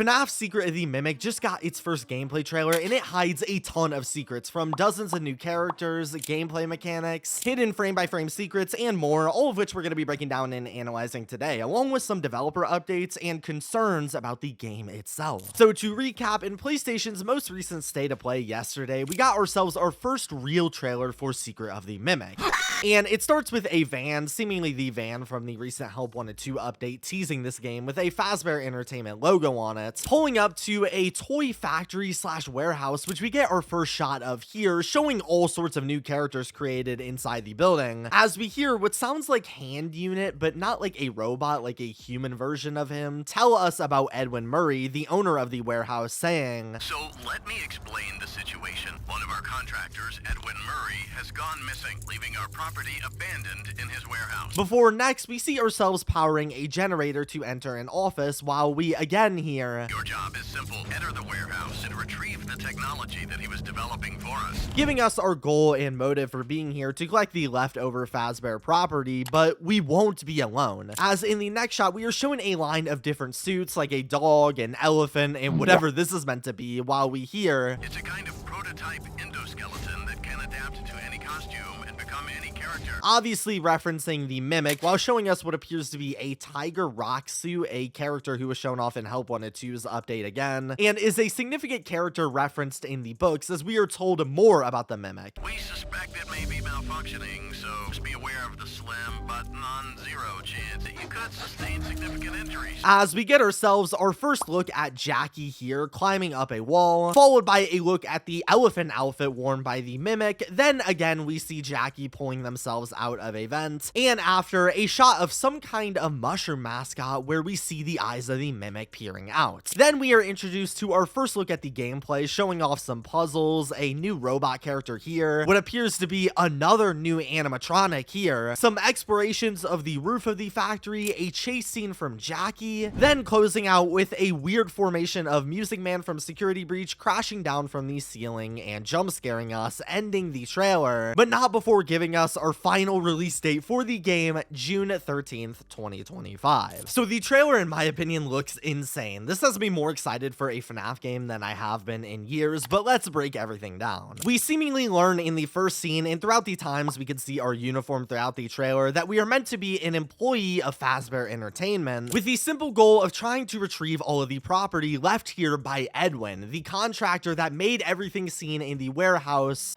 FNAF Secret of the Mimic just got its first gameplay trailer, and it hides a ton of secrets, from dozens of new characters, gameplay mechanics, hidden frame-by-frame secrets, and more, all of which we're going to be breaking down and analyzing today, along with some developer updates and concerns about the game itself. So to recap, in PlayStation's most recent State of Play yesterday, we got ourselves our first real trailer for Secret of the Mimic. And it starts with a van, seemingly the van from the recent Help Wanted 2 update, teasing this game with a Fazbear Entertainment logo on it, pulling up to a toy factory slash warehouse, which we get our first shot of here, showing all sorts of new characters created inside the building, as we hear what sounds like Hand Unit, but not like a robot, like a human version of him, tell us about Edwin Murray, the owner of the warehouse, saying, "So let me explain the situation. One of our contractors, Edwin Murray, has gone missing, leaving our property abandoned in his warehouse." Before next, we see ourselves powering a generator to enter an office, while we again hear, "Your job is simple. Enter the warehouse and retrieve the technology that he was developing for us," giving us our goal and motive for being here to collect the leftover Fazbear property. But we won't be alone, as in the next shot we are shown a line of different suits, like a dog, an elephant, and whatever this is meant to be, while we hear, "It's a kind of prototype endoskeleton that can adapt to any costume and become any character," obviously referencing the Mimic, while showing us what appears to be a Tiger Rock suit, a character who was shown off in Help Wanted 2's update again, and is a significant character referenced in the books, as we are told more about the Mimic. "We suspect it may be malfunctioning, so just be aware of the slim but non-zero chance that you could sustain significant injuries." As we get ourselves our first look at Jackie here, climbing up a wall, followed by a look at the elephant outfit worn by the Mimic. Then again, we see Jackie pulling themselves out of a vent, and after, a shot of some kind of mushroom mascot where we see the eyes of the Mimic peering out. Then we are introduced to our first look at the gameplay, showing off some puzzles, a new robot character here, what appears to be another new animatronic here, some explorations of the roof of the factory, a chase scene from Jackie, then closing out with a weird formation of Music Man from Security Breach crashing down from the ceiling and jump scaring us, ending the trailer, but not before giving us our final release date for the game, June 13th, 2025. So the trailer, in my opinion, looks insane. This has me more excited for a FNAF game than I have been in years, but let's break everything down. We seemingly learn in the first scene, and throughout the times we can see our uniform throughout the trailer, that we are meant to be an employee of Fazbear Entertainment, with the simple goal of trying to retrieve all of the property left here by Edwin, the contractor that made everything seen in the warehouse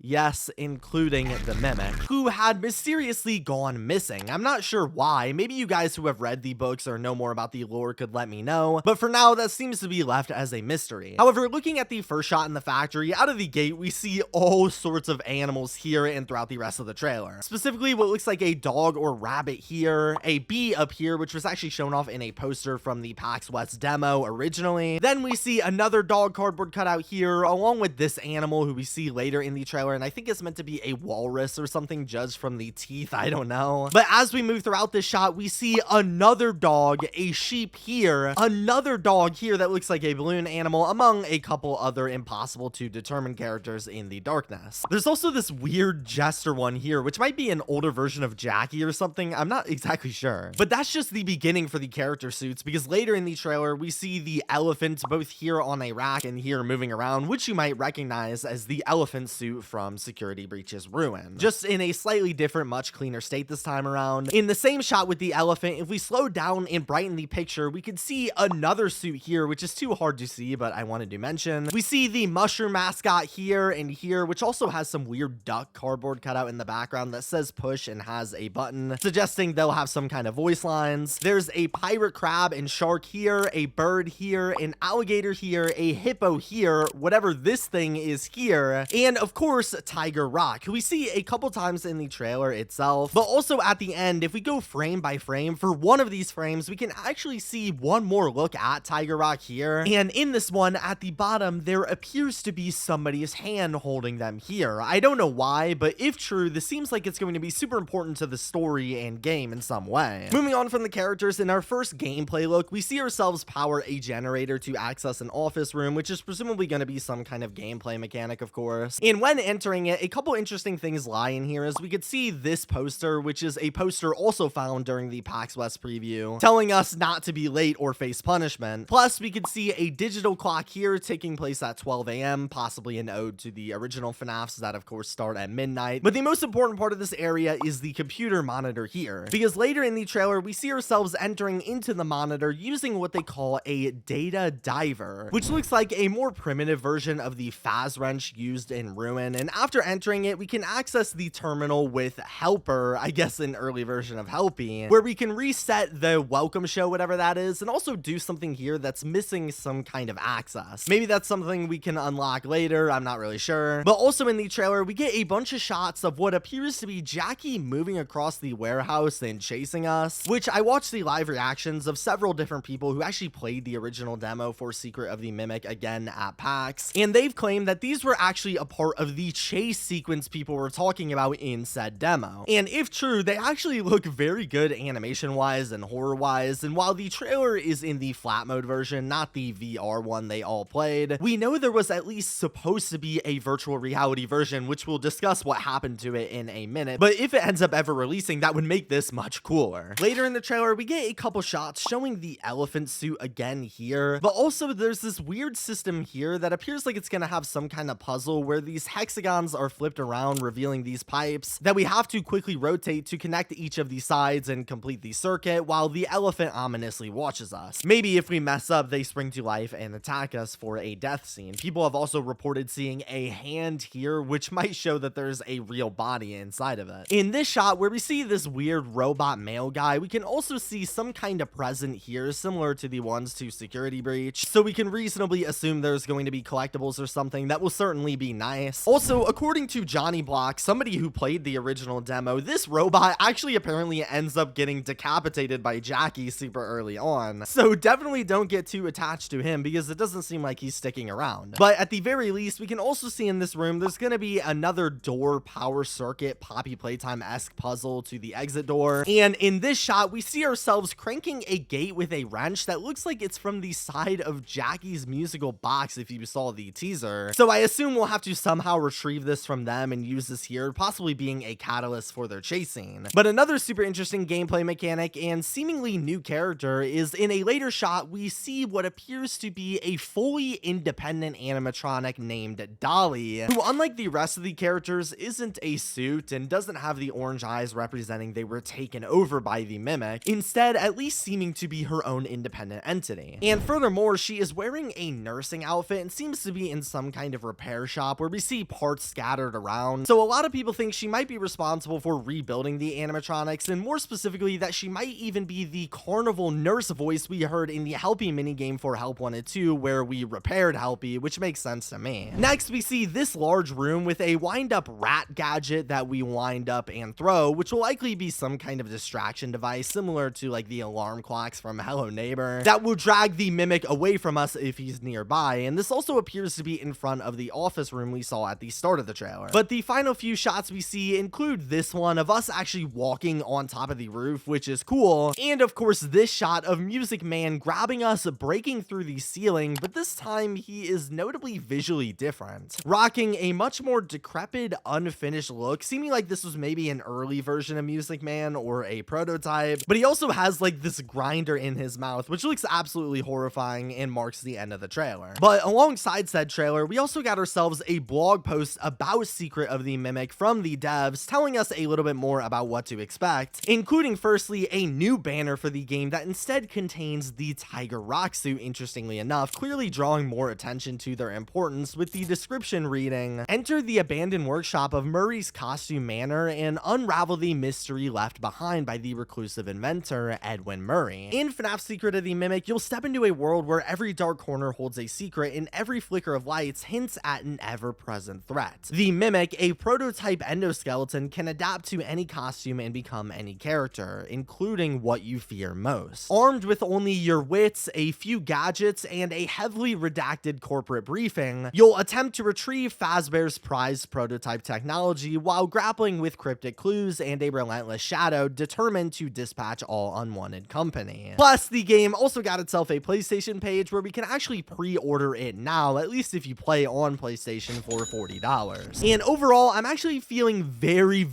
yes, including the Mimic, who had mysteriously gone missing. I'm not sure why. Maybe you guys who have read the books or know more about the lore could let me know, but for now, that seems to be left as a mystery. However, looking at the first shot in the factory, out of the gate, we see all sorts of animals here and throughout the rest of the trailer. Specifically, what looks like a dog or rabbit here, a bee up here, which was actually shown off in a poster from the PAX West demo originally. Then we see another dog cardboard cutout here, along with this animal who we see later in the trailer, and I think it's meant to be a walrus or something, judged from the teeth, I don't know. But as we move throughout this shot, we see another dog, a sheep here, another dog here that looks like a balloon animal, among a couple other impossible to determine characters in the darkness. There's also this weird jester one here, which might be an older version of Jackie or something, I'm not exactly sure. But that's just the beginning for the character suits, because later in the trailer, we see the elephant both here on a rack and here moving around, which you might recognize as the elephant suit from Security Breach's ruin, just in a slightly different, much cleaner state this time around. In the same shot with the elephant, if we slow down and brighten the picture, we can see another suit here, which is too hard to see, but I wanted to mention. We see the mushroom mascot here and here, which also has some weird duck cardboard cutout in the background that says push and has a button, suggesting they'll have some kind of voice lines. There's a pirate crab and shark here, a bird here, an alligator here, a hippo here, whatever this thing is here, and of course, Tiger Rock, who we see a couple times in the trailer itself, but also at the end. If we go frame by frame for one of these frames, we can actually see one more look at Tiger Rock here, and in this one at the bottom there appears to be somebody's hand holding them here. I don't know why, but if true, this seems like it's going to be super important to the story and game in some way. Moving on from the characters, in our first gameplay look, we see ourselves power a generator to access an office room, which is presumably going to be some kind of gameplay mechanic, of course, and when entering entering it, a couple interesting things lie in here, as we could see this poster, which is a poster also found during the PAX West preview, telling us not to be late or face punishment. Plus, we could see a digital clock here taking place at 12 a.m., possibly an ode to the original FNAFs that of course start at midnight. But the most important part of this area is the computer monitor here, because later in the trailer we see ourselves entering into the monitor using what they call a data diver, which looks like a more primitive version of the Faz wrench used in Ruin. And after entering it, we can access the terminal with Helper, I guess an early version of Helpy, where we can reset the welcome show, whatever that is, and also do something here that's missing some kind of access. Maybe that's something we can unlock later, I'm not really sure. But also in the trailer, we get a bunch of shots of what appears to be Jackie moving across the warehouse and chasing us, which I watched the live reactions of several different people who actually played the original demo for Secret of the Mimic again at PAX, and they've claimed that these were actually a part of the chase sequence people were talking about in said demo. And if true, they actually look very good animation wise and horror wise, and while the trailer is in the flat mode version, not the VR one they all played, we know there was at least supposed to be a virtual reality version, which we'll discuss what happened to it in a minute. But if it ends up ever releasing, that would make this much cooler. Later in the trailer, we get a couple shots showing the elephant suit again here, but also there's this weird system here that appears like it's gonna have some kind of puzzle where these hexagons are flipped around, revealing these pipes that we have to quickly rotate to connect each of these sides and complete the circuit, while the elephant ominously watches us. Maybe if we mess up, they spring to life and attack us for a death scene. People have also reported seeing a hand here, which might show that there's a real body inside of it. In this shot where we see this weird robot male guy, we can also see some kind of present here similar to the ones to Security Breach, so we can reasonably assume there's going to be collectibles or something. That will certainly be nice. Also, according to Johnny Block, somebody who played the original demo, this robot actually apparently ends up getting decapitated by Jackie super early on, so definitely don't get too attached to him because it doesn't seem like he's sticking around. But at the very least, we can also see in this room there's gonna be another door power circuit Poppy Playtime-esque puzzle to the exit door, and in this shot we see ourselves cranking a gate with a wrench that looks like it's from the side of Jackie's musical box if you saw the teaser. So I assume we'll have to somehow retrieve this from them and use this here, possibly being a catalyst for their chase scene. But another super interesting gameplay mechanic and seemingly new character is in a later shot we see what appears to be a fully independent animatronic named Dolly, who unlike the rest of the characters isn't a suit and doesn't have the orange eyes representing they were taken over by the Mimic, instead at least seeming to be her own independent entity. And furthermore, she is wearing a nursing outfit and seems to be in some kind of repair shop where we see parts scattered around, so a lot of people think she might be responsible for rebuilding the animatronics, and more specifically that she might even be the carnival nurse voice we heard in the Helpy minigame for Help 1 and 2 where we repaired Helpy, which makes sense to me. Next, we see this large room with a wind-up rat gadget that we wind up and throw, which will likely be some kind of distraction device similar to like the alarm clocks from Hello Neighbor that will drag the Mimic away from us if he's nearby, and this also appears to be in front of the office room we saw at the start of the trailer. But the final few shots we see include this one of us actually walking on top of the roof, which is cool, and of course this shot of Music Man grabbing us, breaking through the ceiling, but this time he is notably visually different, rocking a much more decrepit, unfinished look, seeming like this was maybe an early version of Music Man or a prototype, but he also has like this grinder in his mouth, which looks absolutely horrifying and marks the end of the trailer. But alongside said trailer, we also got ourselves a blog post about Secret of the Mimic from the devs, telling us a little bit more about what to expect, including firstly a new banner for the game that instead contains the Tiger Rock suit, interestingly enough, clearly drawing more attention to their importance, with the description reading, "Enter the abandoned workshop of Murray's Costume Manor and unravel the mystery left behind by the reclusive inventor, Edwin Murray. In FNAF Secret of the Mimic, you'll step into a world where every dark corner holds a secret and every flicker of lights hints at an ever-present threat. The Mimic, a prototype endoskeleton, can adapt to any costume and become any character, including what you fear most. Armed with only your wits, a few gadgets, and a heavily redacted corporate briefing, you'll attempt to retrieve Fazbear's prized prototype technology while grappling with cryptic clues and a relentless shadow determined to dispatch all unwanted company." Plus, the game also got itself a PlayStation page where we can actually pre-order it now, at least if you play on PlayStation, for $40. $50. And overall, I'm actually feeling very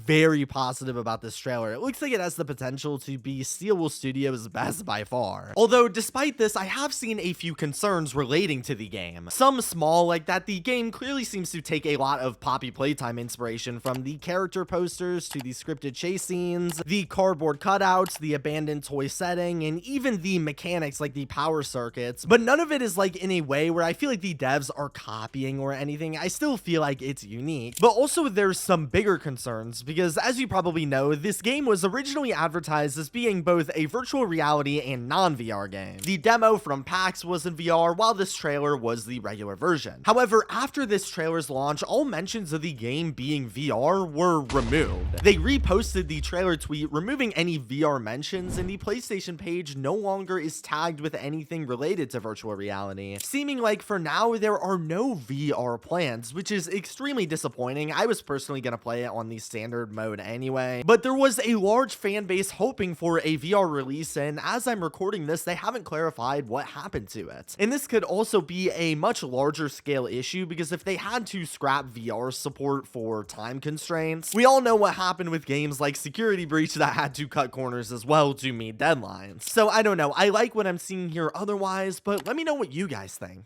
positive about this trailer. It looks like it has the potential to be Steelwool Studios' best by far. Although, despite this, I have seen a few concerns relating to the game. Some small, like that the game clearly seems to take a lot of Poppy Playtime inspiration from the character posters to the scripted chase scenes, the cardboard cutouts, the abandoned toy setting, and even the mechanics like the power circuits, but none of it is like in a way where I feel like the devs are copying or anything. I still feel like it's unique. But also there's some bigger concerns because, as you probably know, this game was originally advertised as being both a virtual reality and non-VR game. The demo from PAX was in VR while this trailer was the regular version. However, after this trailer's launch, all mentions of the game being VR were removed. They reposted the trailer tweet removing any VR mentions, and the PlayStation page no longer is tagged with anything related to virtual reality, seeming like for now there are no VR plans, which is extremely disappointing. I was personally gonna play it on the standard mode anyway, but there was a large fan base hoping for a VR release, and as I'm recording this, they haven't clarified what happened to it. And this could also be a much larger scale issue because if they had to scrap VR support for time constraints, we all know what happened with games like Security Breach that had to cut corners as well to meet deadlines. So I don't know, I like what I'm seeing here otherwise, but let me know what you guys think.